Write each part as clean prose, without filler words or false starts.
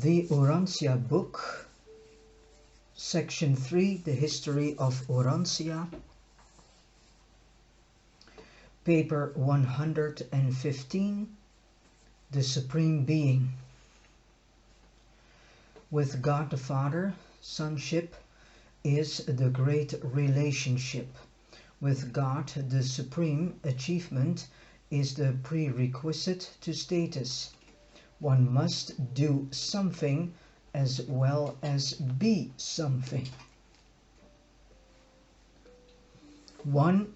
The Urantia book, section 3, the history of Urantia, paper 115, the Supreme Being. With God the Father, sonship is the great relationship. With God the Supreme, achievement is the prerequisite to status. One must do something as well as be something. 1.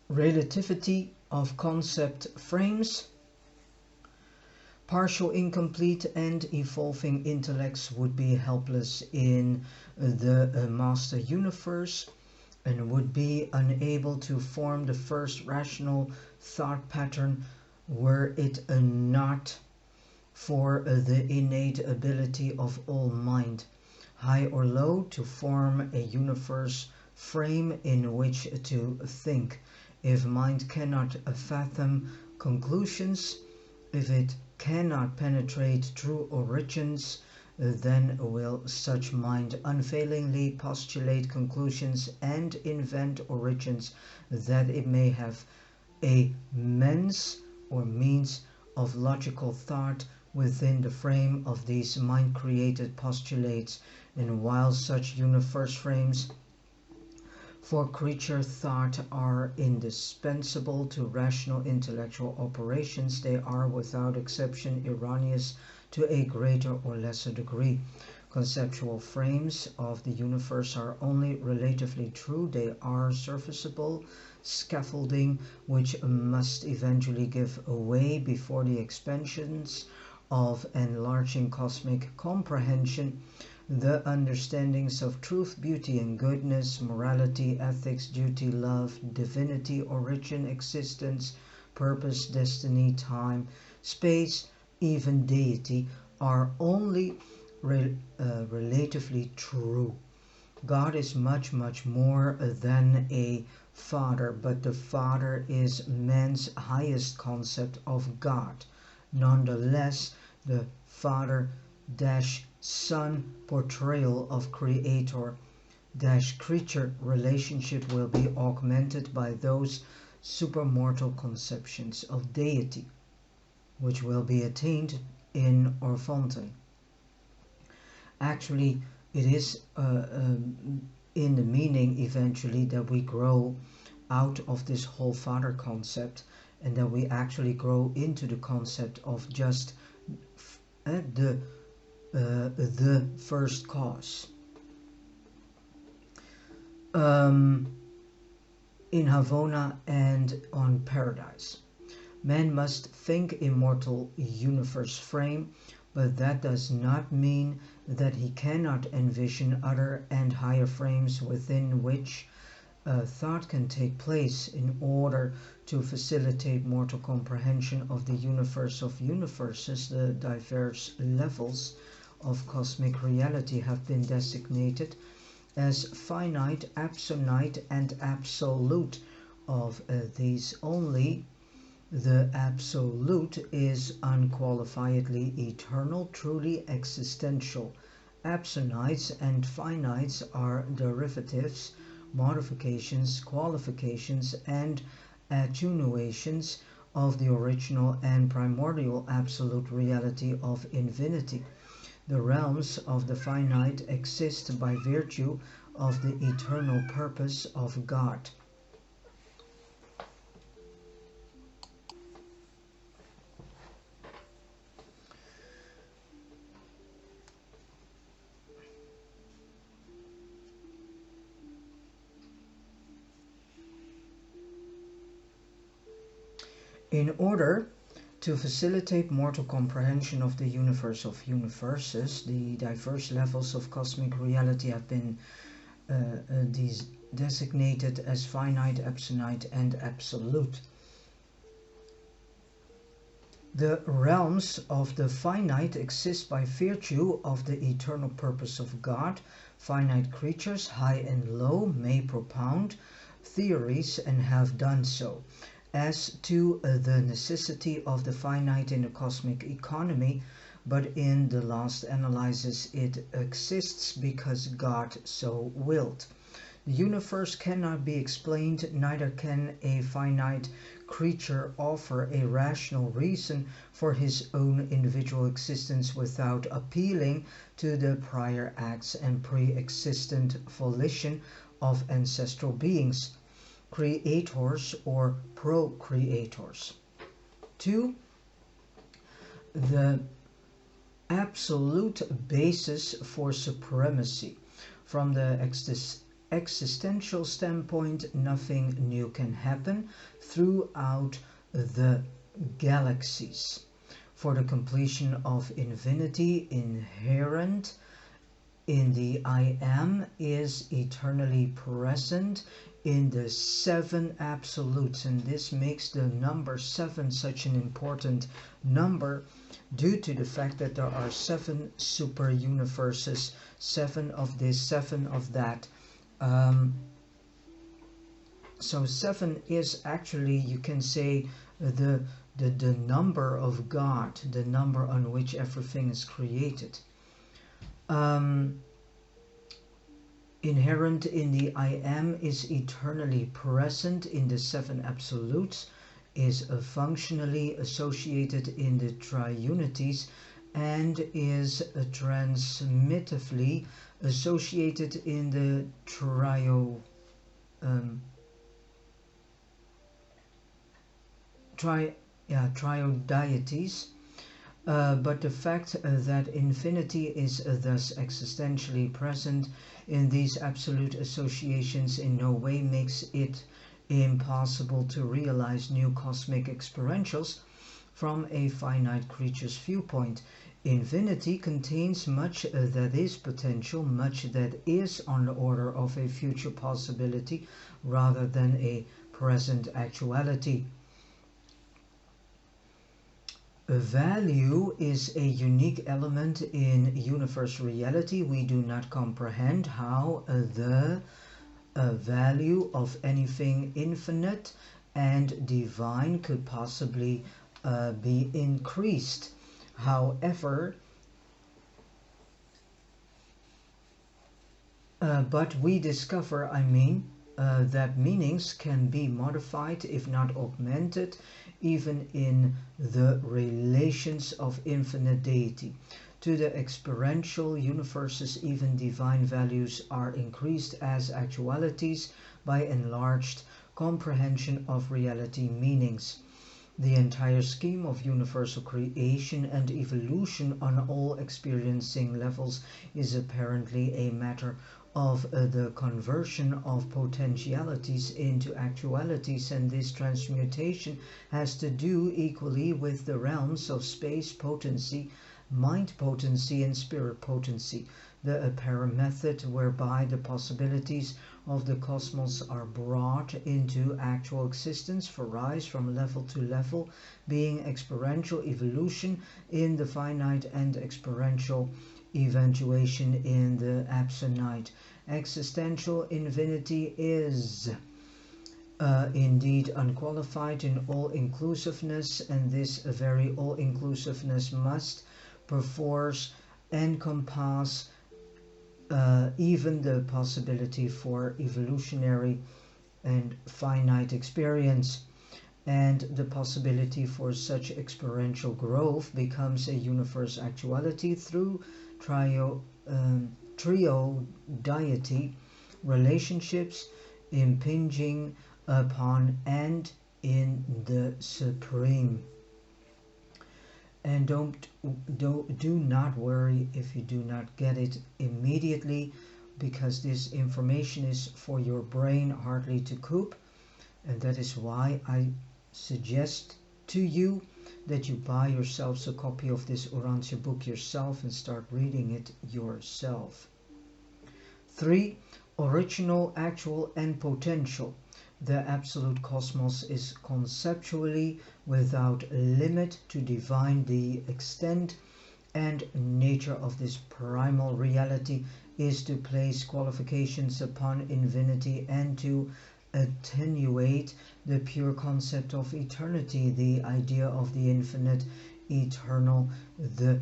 Relativity of concept frames. Partial, incomplete and evolving intellects would be helpless in the master universe and would be unable to form the first rational thought pattern were it not for the innate ability of all mind, high or low, to form a universe frame in which to think. If mind cannot fathom conclusions, if it cannot penetrate true origins, then will such mind unfailingly postulate conclusions and invent origins that it may have a mens or means of logical thought within the frame of these mind-created postulates. And while such universe frames for creature thought are indispensable to rational intellectual operations, they are without exception erroneous to a greater or lesser degree. Conceptual frames of the universe are only relatively true. They are serviceable scaffolding which must eventually give way before the expansions of enlarging cosmic comprehension. The understandings of truth, beauty and goodness, morality, ethics, duty, love, divinity, origin, existence, purpose, destiny, time, space, even deity are only relatively true. God is much more than a father, but the Father is man's highest concept of God. Nonetheless, the Father-Son portrayal of Creator-Creature relationship will be augmented by those supermortal conceptions of deity, which will be attained in Orfonten. Actually, it is in the meaning eventually that we grow out of this whole Father concept, and that we actually grow into the concept of just the first cause. In Havona and on Paradise, man must think immortal universe frame, but that does not mean that he cannot envision other and higher frames within which thought can take place in order to facilitate mortal comprehension of the universe of universes. The diverse levels of cosmic reality have been designated as finite, absolute and absolute. Of these, only the absolute is unqualifiedly eternal, truly existential. Absolutes and finites are derivatives, modifications, qualifications and attenuations of the original and primordial absolute reality of infinity. The realms of the finite exist by virtue of the eternal purpose of God. In order to facilitate mortal comprehension of the universe of universes, the diverse levels of cosmic reality have been designated as finite, absolute and absolute. The realms of the finite exist by virtue of the eternal purpose of God. Finite creatures, high and low, may propound theories and have done so. as to the necessity of the finite in the cosmic economy, but in the last analysis it exists because God so willed. The universe cannot be explained, neither can a finite creature offer a rational reason for his own individual existence without appealing to the prior acts and pre-existent volition of ancestral beings, creators or procreators. 2. The absolute basis for supremacy. From the existential standpoint, nothing new can happen throughout the galaxies. For the completion of infinity, inherent in the I Am is eternally present in the 7 absolutes, and this makes the number 7 such an important number due to the fact that there are 7 super universes, 7 of this, 7 of that. So 7 is actually, you can say, the number of God, the number on which everything is created. Inherent in the I Am is eternally present in the 7 absolutes, is functionally associated in the triunities, and is transmitively associated in the triodeities. But the fact that infinity is thus existentially present in these absolute associations in no way makes it impossible to realize new cosmic experientials from a finite creature's viewpoint. Infinity contains much that is potential, much that is on the order of a future possibility rather than a present actuality. Value is a unique element in universe reality. We do not comprehend how the value of anything infinite and divine could possibly be increased. However, but we discover, that meanings can be modified, if not augmented, even in the relations of infinite deity. To the experiential universes, even divine values are increased as actualities by enlarged comprehension of reality meanings. The entire scheme of universal creation and evolution on all experiencing levels is apparently a matter of the conversion of potentialities into actualities, and this transmutation has to do equally with the realms of space potency, mind potency, and spirit potency. The apparent method whereby the possibilities of the cosmos are brought into actual existence varies from level to level, being experiential evolution in the finite and experiential eventuation in the absolute. Existential infinity is indeed unqualified in all-inclusiveness, and this very all-inclusiveness must perforce encompass even the possibility for evolutionary and finite experience, and the possibility for such experiential growth becomes a universe actuality through trio-deity relationships impinging upon and in the supreme. And do not worry if you do not get it immediately, because this information is for your brain hardly to cope, and that is why I suggest to you that you buy yourselves a copy of this Urantia book yourself and start reading it yourself. 3. Original, actual, and potential. The absolute cosmos is conceptually without limit. To divine the extent and nature of this primal reality is to place qualifications upon infinity and to attenuate the pure concept of eternity, the idea of the infinite eternal. The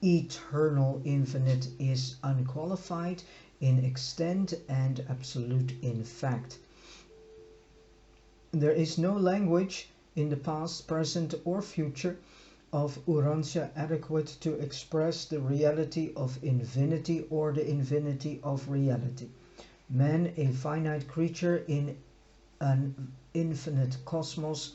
eternal infinite is unqualified in extent and absolute in fact. There is no language in the past, present or future of Urantia adequate to express the reality of infinity or the infinity of reality. Man, a finite creature in an infinite cosmos,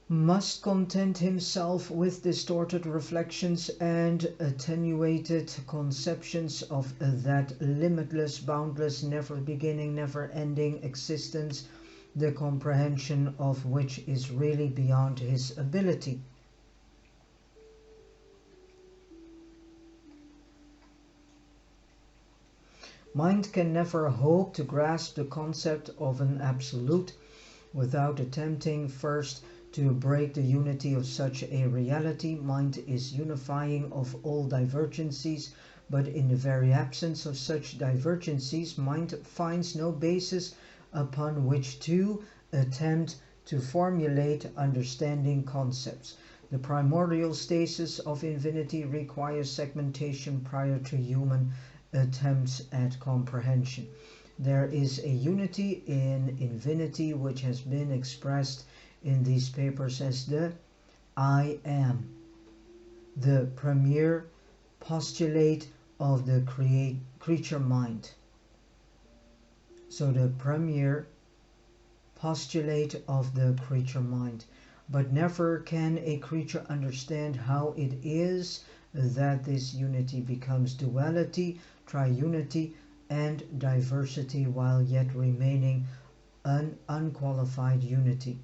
must content himself with distorted reflections and attenuated conceptions of that limitless, boundless, never beginning, never ending existence, the comprehension of which is really beyond his ability. Mind can never hope to grasp the concept of an absolute without attempting first to break the unity of such a reality. Mind is unifying of all divergencies, but in the very absence of such divergencies, mind finds no basis upon which to attempt to formulate understanding concepts. The primordial stasis of infinity requires segmentation prior to human attempts at comprehension. There is a unity in infinity which has been expressed in these papers as the I am, the premier postulate of the creature mind. So the premier postulate of the creature mind. But never can a creature understand how it is that this unity becomes duality, triunity, and diversity while yet remaining an unqualified unity.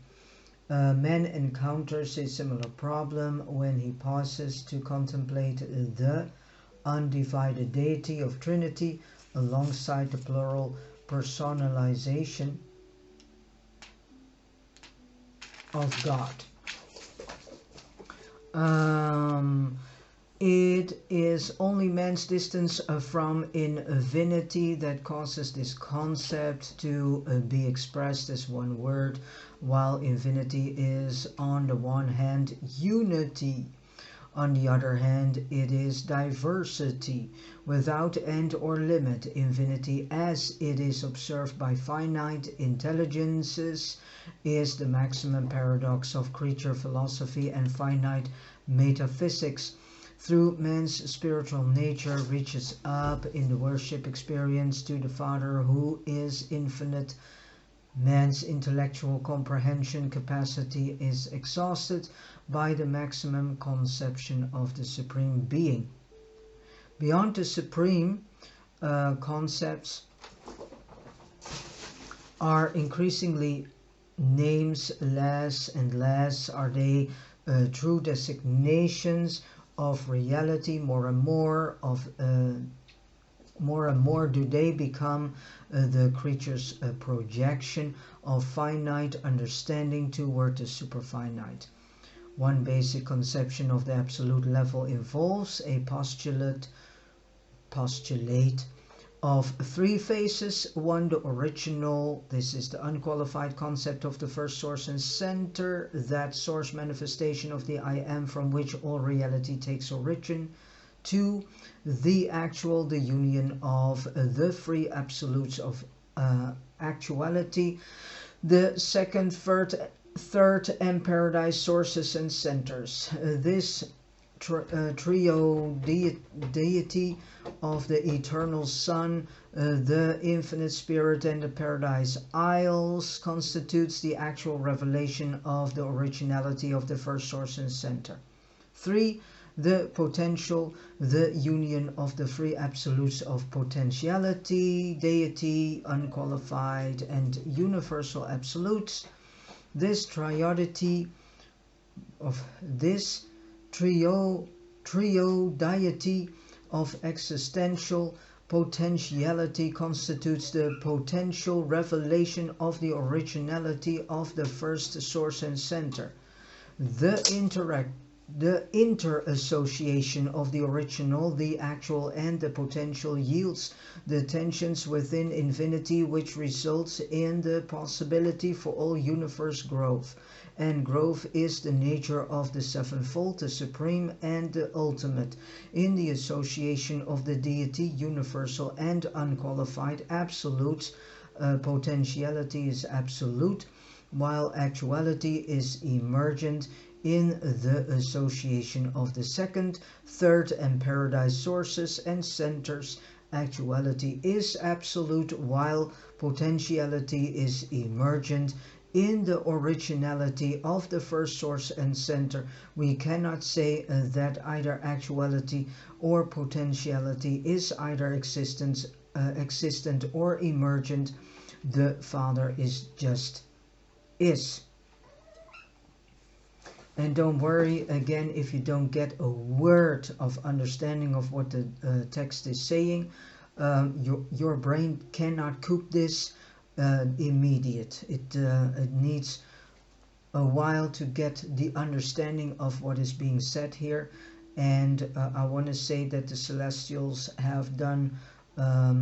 Man encounters a similar problem when he pauses to contemplate the undivided deity of Trinity alongside the plural personalization of God. It is only man's distance from infinity that causes this concept to be expressed as one word, while infinity is on the one hand unity, on the other hand it is diversity without end or limit. Infinity as it is observed by finite intelligences is the maximum paradox of creature philosophy and finite metaphysics. Through man's spiritual nature reaches up in the worship experience to the Father who is infinite. Man's intellectual comprehension capacity is exhausted by the maximum conception of the Supreme Being. Beyond the Supreme, concepts are increasingly names. Less and less are they true designations of reality. More and more do they become the creature's projection of finite understanding toward the superfinite. One basic conception of the absolute level involves a postulate of three phases. One, the original. This is the unqualified concept of the first source and center, that source manifestation of the I am from which all reality takes origin. Two, the actual, the union of the three absolutes of actuality. The second, third and paradise sources and centers. This trio deity of the eternal Son, the infinite Spirit, and the paradise isles constitutes the actual revelation of the originality of the first source and center. 3. The potential, the union of the three absolutes of potentiality, deity, unqualified, and universal absolutes. This triodity of this trio deity of existential potentiality constitutes the potential revelation of the originality of the first source and center. The The inter-association of the original, the actual, and the potential yields the tensions within infinity, which results in the possibility for all universe growth. And growth is the nature of the sevenfold, the supreme and the ultimate. In the association of the deity, universal and unqualified, absolute, potentiality is absolute, while actuality is emergent. In the association of the second, third, and paradise sources and centers, actuality is absolute, while potentiality is emergent. In the originality of the first source and center, we cannot say that either actuality or potentiality is either existent or emergent. The Father is just is. And don't worry again if you don't get a word of understanding of what the text is saying. Your brain cannot cook this immediate. It needs a while to get the understanding of what is being said here. And I want to say that the Celestials have done a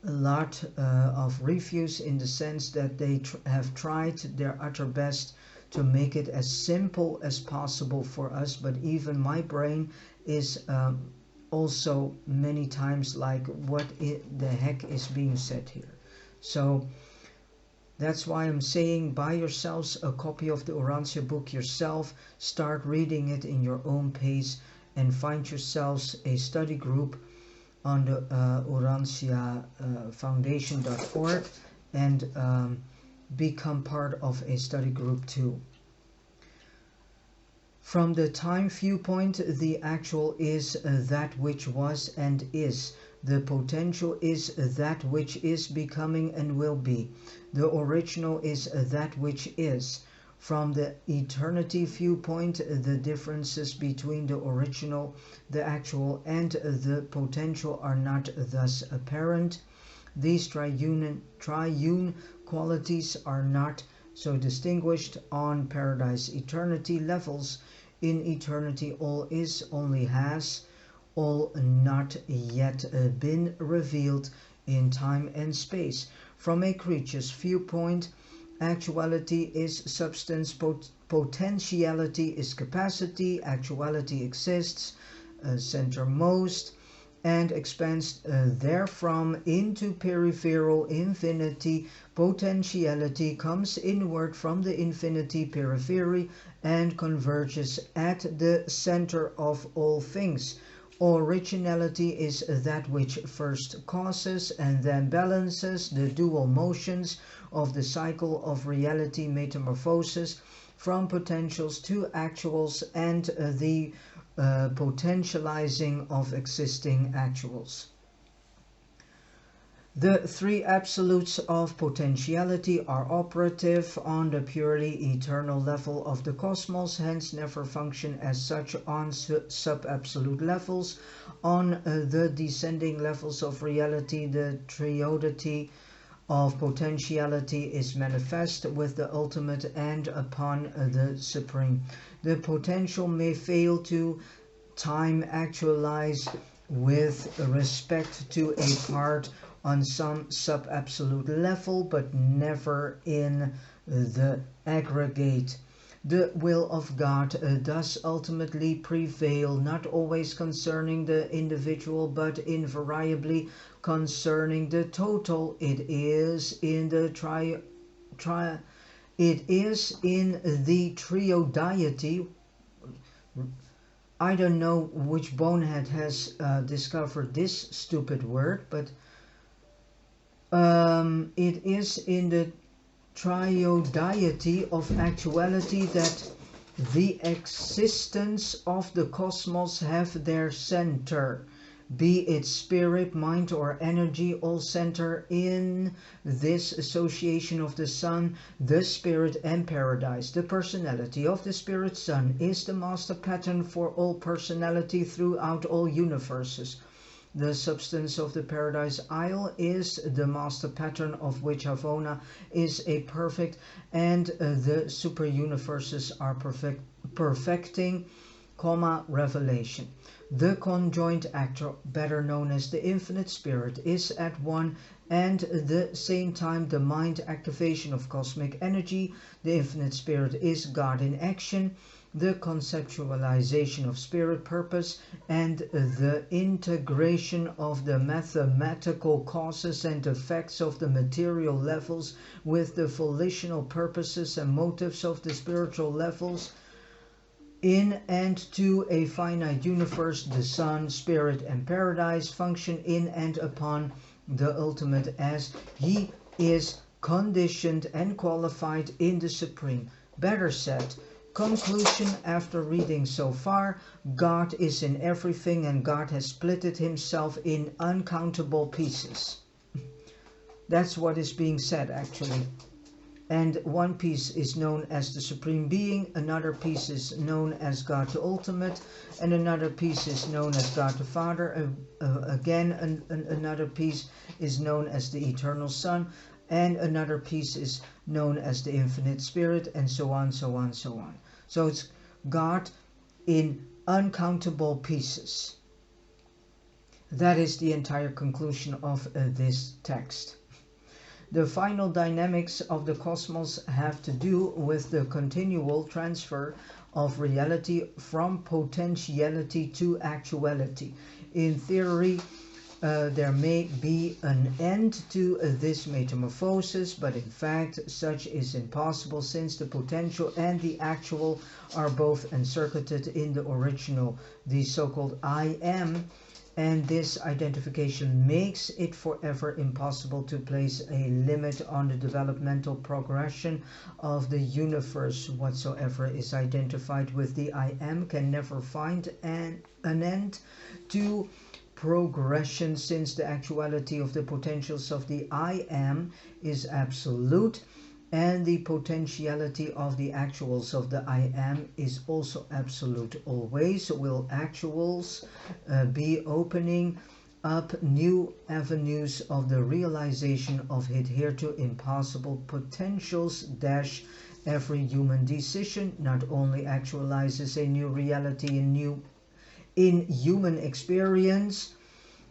lot of reviews, in the sense that they have tried their utter best to make it as simple as possible for us, but even my brain is also many times like, what the heck is being said here? So that's why I'm saying, buy yourselves a copy of the Urantia book yourself, start reading it in your own pace, and find yourselves a study group on the urantiafoundation.org and become part of a study group too. From the time viewpoint, the actual is that which was and is. The potential is that which is becoming and will be. The original is that which is. From the eternity viewpoint, the differences between the original, the actual, and the potential are not thus apparent. These triune qualities are not so distinguished on paradise eternity levels. In eternity, all is, only has, all not yet been revealed in time and space. From a creature's viewpoint, actuality is substance, potentiality is capacity, actuality exists, centermost, and expands therefrom into peripheral infinity. Potentiality comes inward from the infinity periphery and converges at the center of all things. Originality is that which first causes and then balances the dual motions of the cycle of reality metamorphosis from potentials to actuals and the potentializing of existing actuals. The three absolutes of potentiality are operative on the purely eternal level of the cosmos, hence never function as such on sub-absolute levels. On the descending levels of reality, the triodity of potentiality is manifest with the ultimate and upon the supreme. The potential may fail to time actualize with respect to a part on some sub-absolute level, but never in the aggregate. The will of God does ultimately prevail, not always concerning the individual, but invariably concerning the total. It is in the triodiety. I don't know which bonehead has discovered this stupid word, but it is in the triodiety of actuality that the existence of the cosmos have their center, be it spirit, mind, or energy, all center in this association of the Son, the Spirit, and Paradise. The personality of the Spirit Son is the master pattern for all personality throughout all universes. The substance of the Paradise Isle is the master pattern of which Havona is a perfect, and the super universes are perfecting, revelation. The conjoint actor, better known as the infinite spirit, is at one and the same time the mind activation of cosmic energy. The infinite spirit is God in action, the conceptualization of spirit purpose, and the integration of the mathematical causes and effects of the material levels with the volitional purposes and motives of the spiritual levels in and to a finite universe. The Son, Spirit, and Paradise function in and upon the ultimate as he is conditioned and qualified in the Supreme. Better said, conclusion after reading so far: God is in everything and God has splitted himself in uncountable pieces. That's what is being said actually. And one piece is known as the Supreme Being, another piece is known as God the Ultimate, and another piece is known as God the Father. Again, another piece is known as the Eternal Son, and another piece is known as the Infinite Spirit, and so on, so on, so on. So it's God in uncountable pieces. That is the entire conclusion of this text. The final dynamics of the cosmos have to do with the continual transfer of reality from potentiality to actuality. In theory, there may be an end to this metamorphosis, but in fact such is impossible, since the potential and the actual are both encircled in the original, the so-called I am, and this identification makes it forever impossible to place a limit on the developmental progression of the universe. Whatsoever is identified with the I am can never find an end to progression, since the actuality of the potentials of the I am is absolute, and the potentiality of the actuals of the I am is also absolute. Always will actuals be opening up new avenues of the realization of hitherto impossible potentials. Every human decision not only actualizes a new reality in human experience,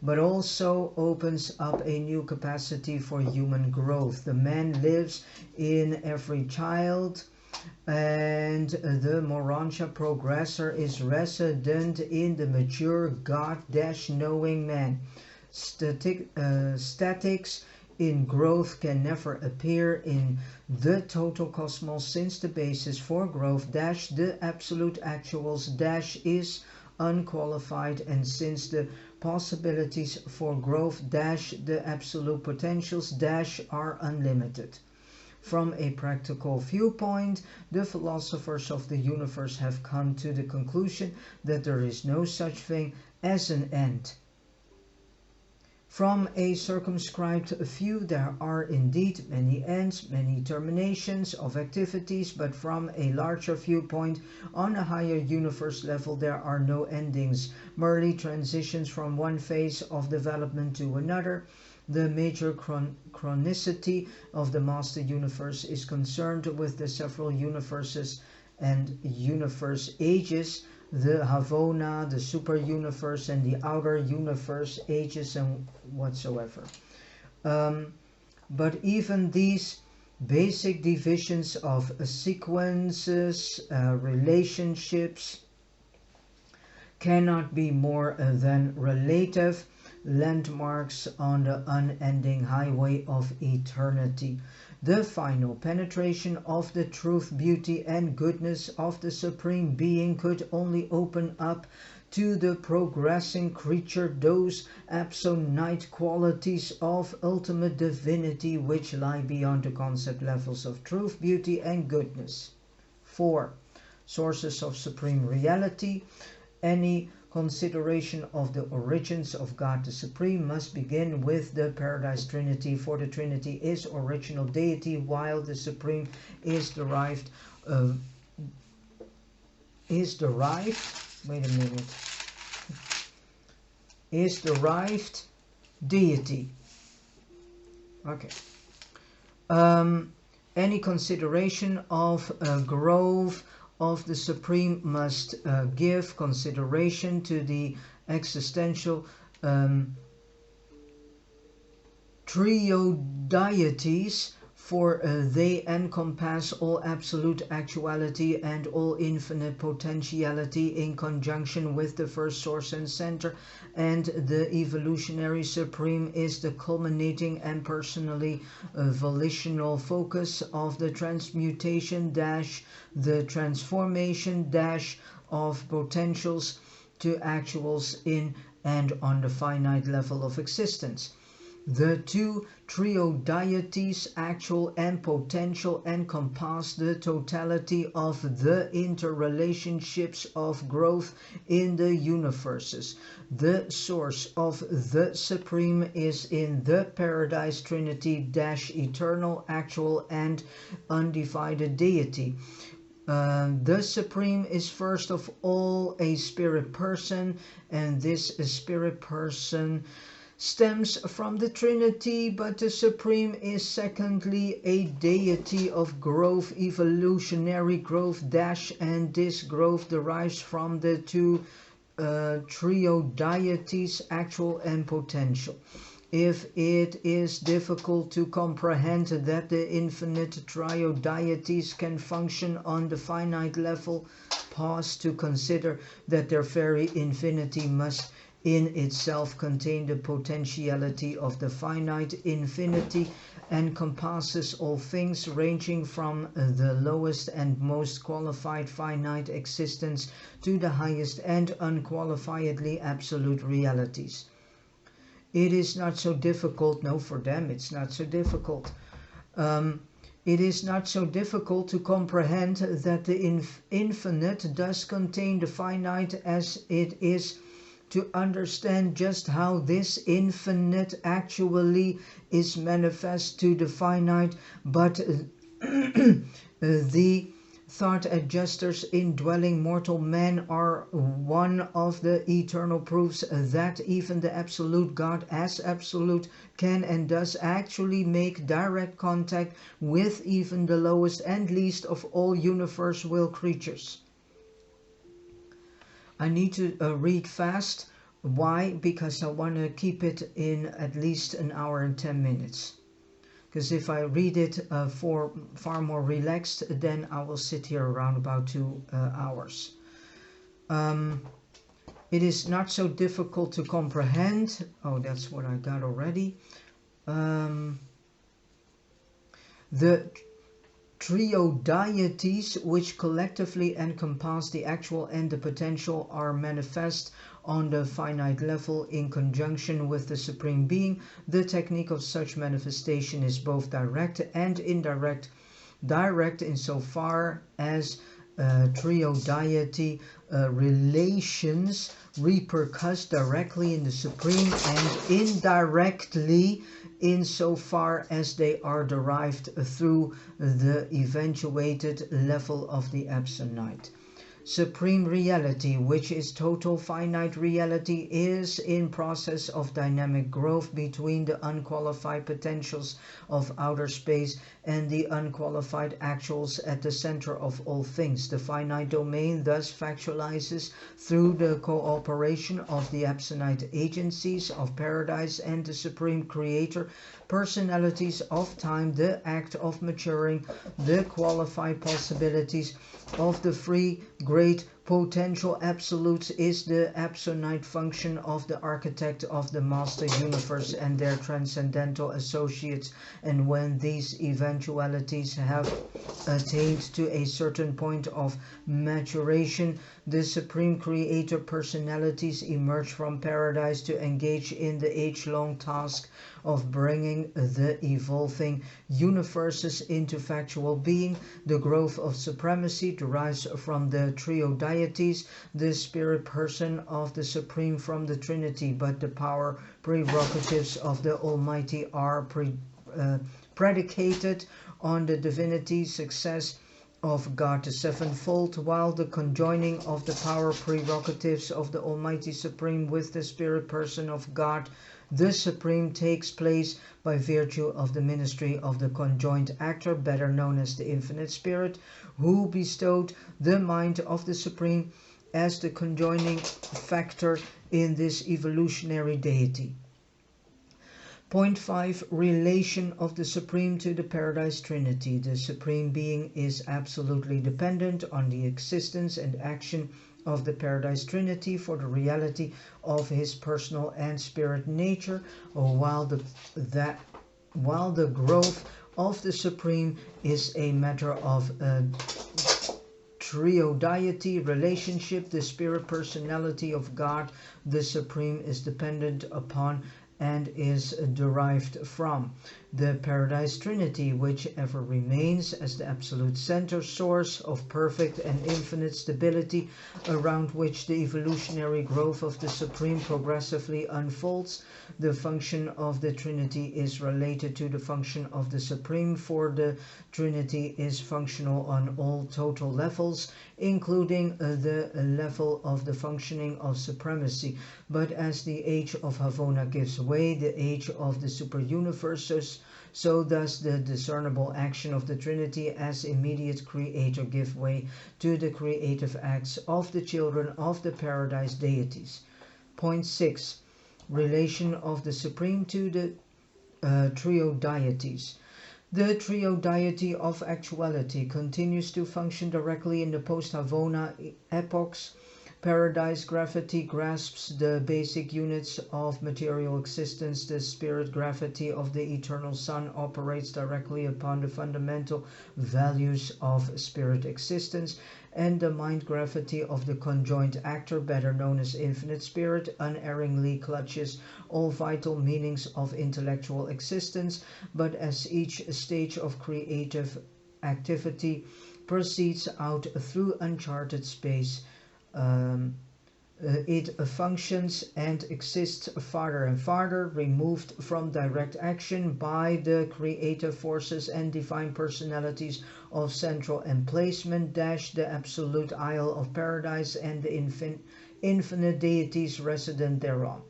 but also opens up a new capacity for human growth. The man lives in every child, and the Morancha progressor is resident in the mature God-knowing man. Statics in growth can never appear in the total cosmos, since the basis for growth the absolute actuals is unqualified, and since the possibilities for growth the absolute potentials are unlimited. From a practical viewpoint, the philosophers of the universe have come to the conclusion that there is no such thing as an end. From a circumscribed view, there are indeed many ends, many terminations of activities, but from a larger viewpoint, on a higher universe level, there are no endings, merely transitions from one phase of development to another. The major chronicity of the master universe is concerned with the several universes and universe ages, the Havona, the super universe, and the outer universe ages and whatsoever. But even these basic divisions of sequences, relationships, cannot be more than relative landmarks on the unending highway of eternity. The final penetration of the truth, beauty, and goodness of the Supreme Being could only open up to the progressing creature those absolute qualities of ultimate divinity which lie beyond the concept levels of truth, beauty, and goodness. 4. Sources of supreme reality. Any consideration of the origins of God the Supreme must begin with the Paradise Trinity, for the Trinity is original deity, while the Supreme is derived deity. Okay. Any consideration of growth of the Supreme must give consideration to the existential triodeities, for they encompass all absolute actuality and all infinite potentiality in conjunction with the first source and center, and the evolutionary Supreme is the culminating and personally volitional focus of the transmutation the transformation of potentials to actuals in and on the finite level of existence. The two triodeities, actual and potential, encompass the totality of the interrelationships of growth in the universes. The source of the Supreme is in the Paradise Trinity eternal, actual, and undivided deity. The Supreme is first of all a spirit person, and this spirit person stems from the Trinity, but the Supreme is secondly a deity of growth, evolutionary growth and this growth derives from the two triodeities, actual and potential. If it is difficult to comprehend that the infinite triodeities can function on the finite level, pause to consider that their very infinity must in itself contain the potentiality of the finite. Infinity encompasses all things, ranging from the lowest and most qualified finite existence to the highest and unqualifiedly absolute realities. It is not so difficult, no, for them it's not so difficult. It is not so difficult to comprehend that the infinite does contain the finite, as it is to understand just how this infinite actually is manifest to the finite, but the thought adjusters indwelling mortal man are one of the eternal proofs that even the absolute God as absolute can and does actually make direct contact with even the lowest and least of all universe will creatures. I need to read fast. Why? Because I want to keep it in at least an hour and 10 minutes. Because if I read it for far more relaxed, then I will sit here around about 2 hours. It is not so difficult to comprehend. Oh, that's what I got already. The triodeities, which collectively encompass the actual and the potential, are manifest on the finite level in conjunction with the Supreme Being. The technique of such manifestation is both direct and indirect. Direct insofar as triodeity relations repercuss directly in the Supreme, and indirectly insofar as they are derived through the eventuated level of the absolute. Supreme reality, which is total finite reality, is in process of dynamic growth between the unqualified potentials of outer space and the unqualified actuals at the center of all things. The finite domain thus factualizes through the cooperation of the absolute agencies of paradise and the Supreme Creator, personalities of time, the act of maturing, the qualified possibilities of the free great potential absolutes is the absolute function of the architect of the master universe and their transcendental associates. And when these eventualities have attained to a certain point of maturation, the Supreme Creator personalities emerge from paradise to engage in the age-long task of bringing the evolving universes into factual being. The growth of supremacy derives from the triodeities, the spirit person of the Supreme from the Trinity, but the power prerogatives of the Almighty are predicated on the divinity success of God the sevenfold, while the conjoining of the power prerogatives of the Almighty Supreme with the spirit person of God The Supreme takes place by virtue of the ministry of the conjoined actor, better known as the Infinite Spirit, who bestowed the mind of the Supreme as the conjoining factor in this evolutionary deity. Point 5. Relation of the Supreme to the Paradise Trinity. The Supreme Being is absolutely dependent on the existence and action of the Paradise Trinity for the reality of his personal and spirit nature, while the growth of the Supreme is a matter of triodiety relationship. The spirit personality of God, the Supreme, is dependent upon and is derived from the Paradise Trinity, which ever remains as the absolute center source of perfect and infinite stability, around which the evolutionary growth of the Supreme progressively unfolds. The function of the Trinity is related to the function of the Supreme, for the Trinity is functional on all total levels, including the level of the functioning of supremacy. But as the age of Havona gives way, the age of the super-universe, so does the discernible action of the Trinity as immediate creator give way to the creative acts of the children of the paradise deities. Point 6. Relation of the Supreme to the triodeities. The triodiety of actuality continues to function directly in the post-Havona epochs. Paradise gravity grasps the basic units of material existence. The spirit gravity of the eternal Son operates directly upon the fundamental values of spirit existence, and the mind gravity of the conjoined actor, better known as Infinite Spirit, unerringly clutches all vital meanings of intellectual existence. But as each stage of creative activity proceeds out through uncharted space, it functions and exists farther and farther, removed from direct action by the creative forces and divine personalities of central emplacement, the absolute isle of paradise and the infinite deities resident thereon.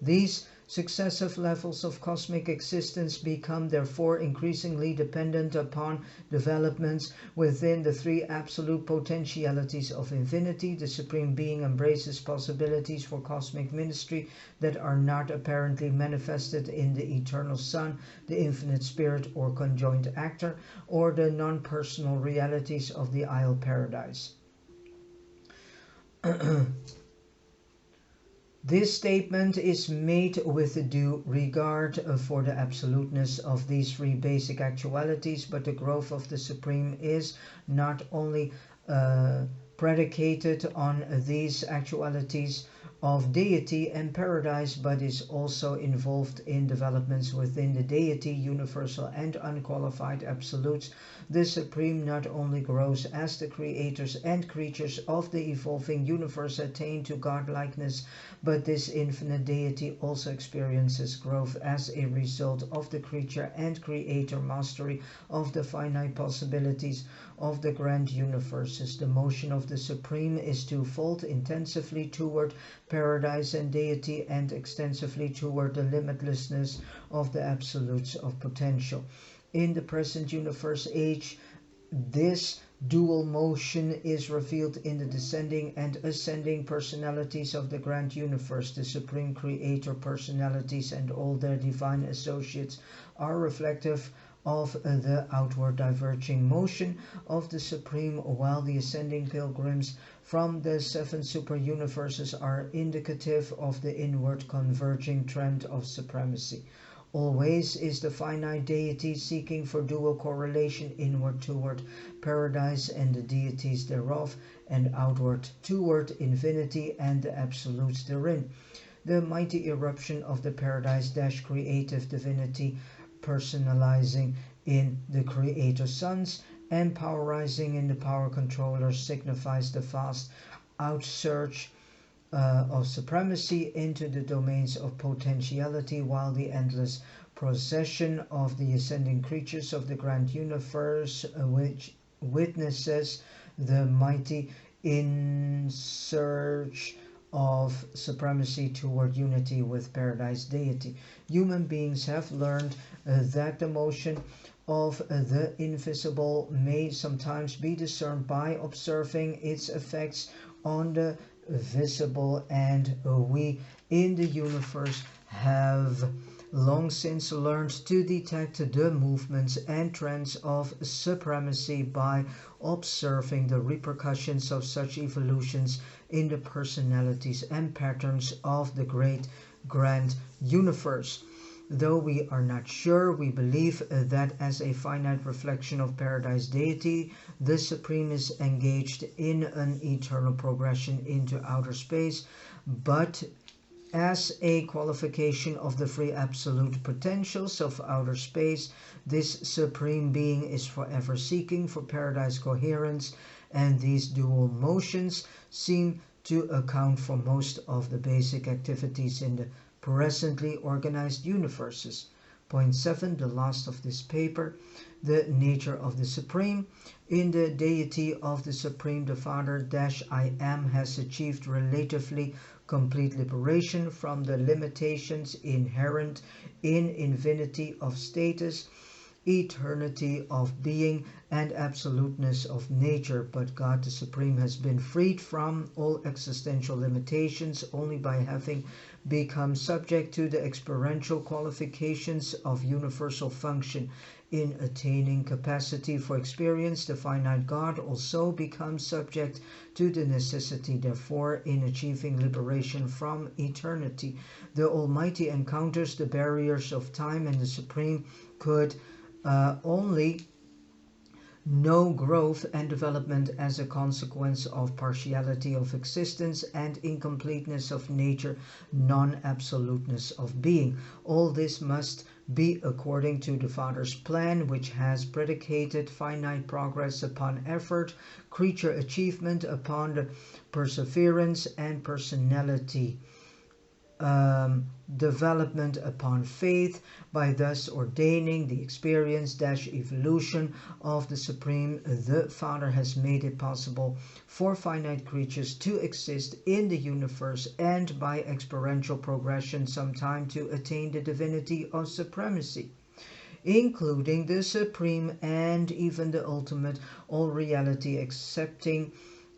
These successive levels of cosmic existence become therefore increasingly dependent upon developments within the three absolute potentialities of infinity. The Supreme Being embraces possibilities for cosmic ministry that are not apparently manifested in the Eternal Son, the Infinite Spirit or conjoined actor, or the non-personal realities of the Isle Paradise. This statement is made with due regard for the absoluteness of these three basic actualities, but the growth of the Supreme is not only predicated on these actualities of deity and paradise, but is also involved in developments within the deity, universal and unqualified absolutes. The Supreme not only grows as the creators and creatures of the evolving universe attain to godlikeness, but this infinite deity also experiences growth as a result of the creature and creator mastery of the finite possibilities of the grand universes. The motion of the Supreme is twofold: intensively toward paradise and deity, and extensively toward the limitlessness of the absolutes of potential. In the present universe age, this dual motion is revealed in the descending and ascending personalities of the grand universe. The Supreme Creator personalities and all their divine associates are reflective of the outward diverging motion of the Supreme, while the ascending pilgrims from the seven super-universes are indicative of the inward converging trend of supremacy. Always is the finite deity seeking for dual correlation inward toward paradise and the deities thereof, and outward toward infinity and the absolutes therein. The mighty eruption of the paradise-creative divinity personalizing in the creator sons and powerizing in the power controllers signifies the vast outsurge of supremacy into the domains of potentiality, while the endless procession of the ascending creatures of the grand universe, which witnesses the mighty insurge of supremacy toward unity with paradise deity. Human beings have learned that the motion of the invisible may sometimes be discerned by observing its effects on the visible, and we in the universe have long since learned to detect the movements and trends of supremacy by observing the repercussions of such evolutions in the personalities and patterns of the great grand universe. Though we are not sure, we believe that as a finite reflection of paradise deity, the Supreme is engaged in an eternal progression into outer space, but as a qualification of the free absolute potentials of outer space, this Supreme Being is forever seeking for paradise coherence, and these dual motions seem to account for most of the basic activities in the presently organized universes. Point 7, the last of this paper, the nature of the Supreme. In the deity of the Supreme, the Father-I Am has achieved relatively complete liberation from the limitations inherent in infinity of status, eternity of being, and absoluteness of nature. But God the Supreme has been freed from all existential limitations only by having become subject to the experiential qualifications of universal function. In attaining capacity for experience, the finite God also becomes subject to the necessity, therefore, in achieving liberation from eternity. The Almighty encounters the barriers of time, and the Supreme could only know growth and development as a consequence of partiality of existence and incompleteness of nature, non-absoluteness of being. All this must be according to the Father's plan, which has predicated finite progress upon effort, creature achievement upon the perseverance, and personality development upon faith, by thus ordaining the experience-evolution of the Supreme. The Father has made it possible for finite creatures to exist in the universe, and by experiential progression sometime to attain the divinity of supremacy, including the Supreme and even the ultimate all reality, accepting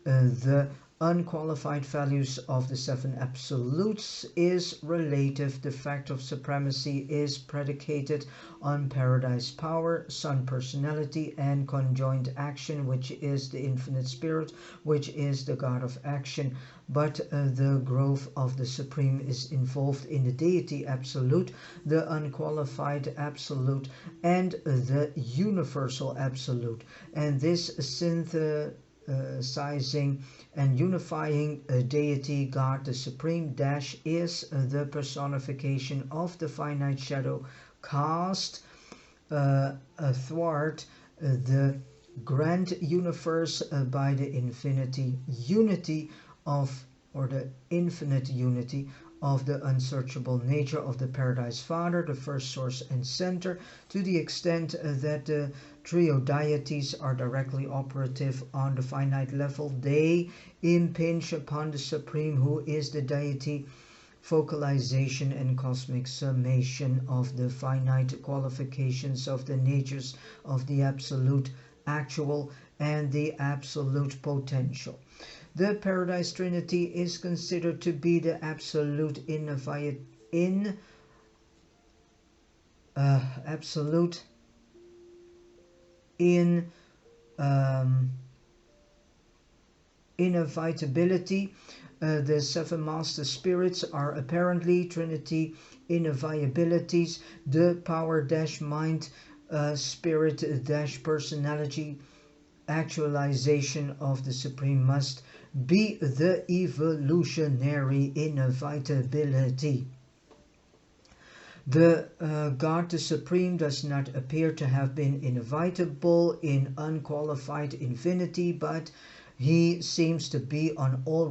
the unqualified values of the seven absolutes is relative. The fact of supremacy is predicated on paradise power, sun personality, and conjoined action, which is the infinite spirit, which is the God of action. But the growth of the Supreme is involved in the deity absolute, the unqualified absolute, and the universal absolute. And this synthesizing and unifying deity, God the Supreme dash, is the personification of the finite shadow cast athwart the grand universe by the infinity unity of, or the infinite unity of the unsearchable nature of the Paradise Father, the first source and center, to the extent that the trio deities are directly operative on the finite level. They impinge upon the Supreme, who is the deity focalization and cosmic summation of the finite qualifications of the natures of the absolute actual and the absolute potential. The Paradise Trinity is considered to be the absolute inevitability. The seven master spirits are apparently Trinity inevitabilities. The power-mind spirit-personality actualization of the Supreme must be the evolutionary inevitability. The God the Supreme does not appear to have been inevitable in unqualified infinity, but he seems to be on all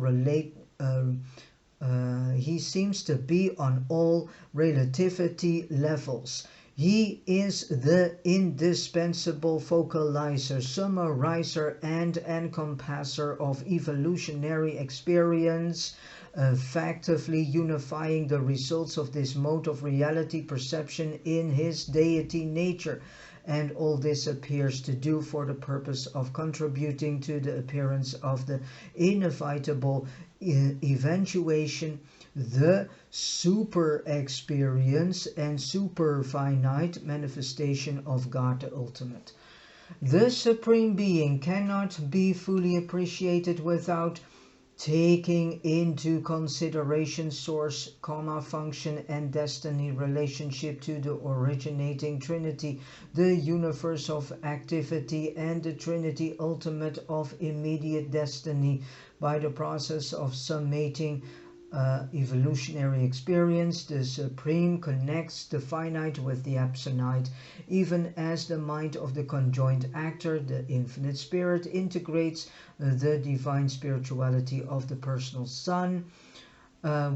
relativity levels. He is the indispensable focalizer, summarizer, and encompasser of evolutionary experience, effectively unifying the results of this mode of reality perception in his deity nature. And all this appears to do for the purpose of contributing to the appearance of the inevitable eventuation, the super experience and super finite manifestation of God the ultimate. The Supreme Being cannot be fully appreciated without taking into consideration source, function, and destiny relationship to the originating Trinity, the universe of activity, and the Trinity ultimate of immediate destiny, by the process of summating evolutionary experience. The Supreme connects the finite with the absolute, even as the mind of the conjoined actor, the infinite spirit, integrates the divine spirituality of the personal Son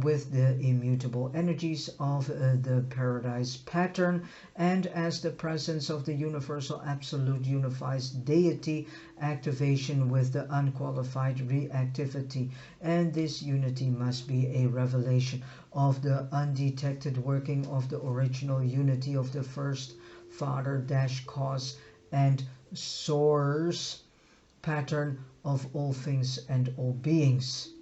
with the immutable energies of the paradise pattern, and as the presence of the universal absolute unifies deity activation with the unqualified reactivity. And this unity must be a revelation of the undetected working of the original unity of the first Father cause and source pattern of all things and all beings.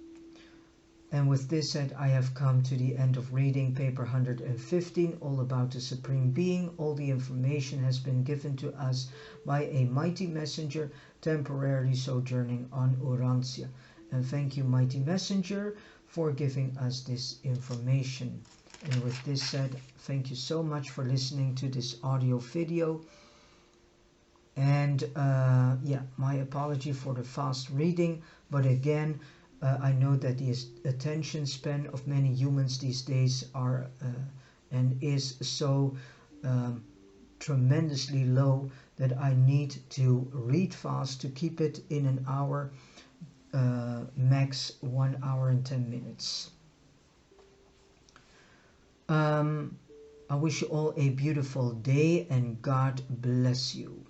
And with this said, I have come to the end of reading paper 115, all about the Supreme Being. All the information has been given to us by a mighty messenger temporarily sojourning on Urantia. And thank you, mighty messenger, for giving us this information. And with this said, thank you so much for listening to this audio video. And yeah, my apology for the fast reading, but again, I know that the attention span of many humans these days are and is so tremendously low that I need to read fast to keep it in an hour, max 1 hour and 10 minutes. I wish you all a beautiful day and God bless you.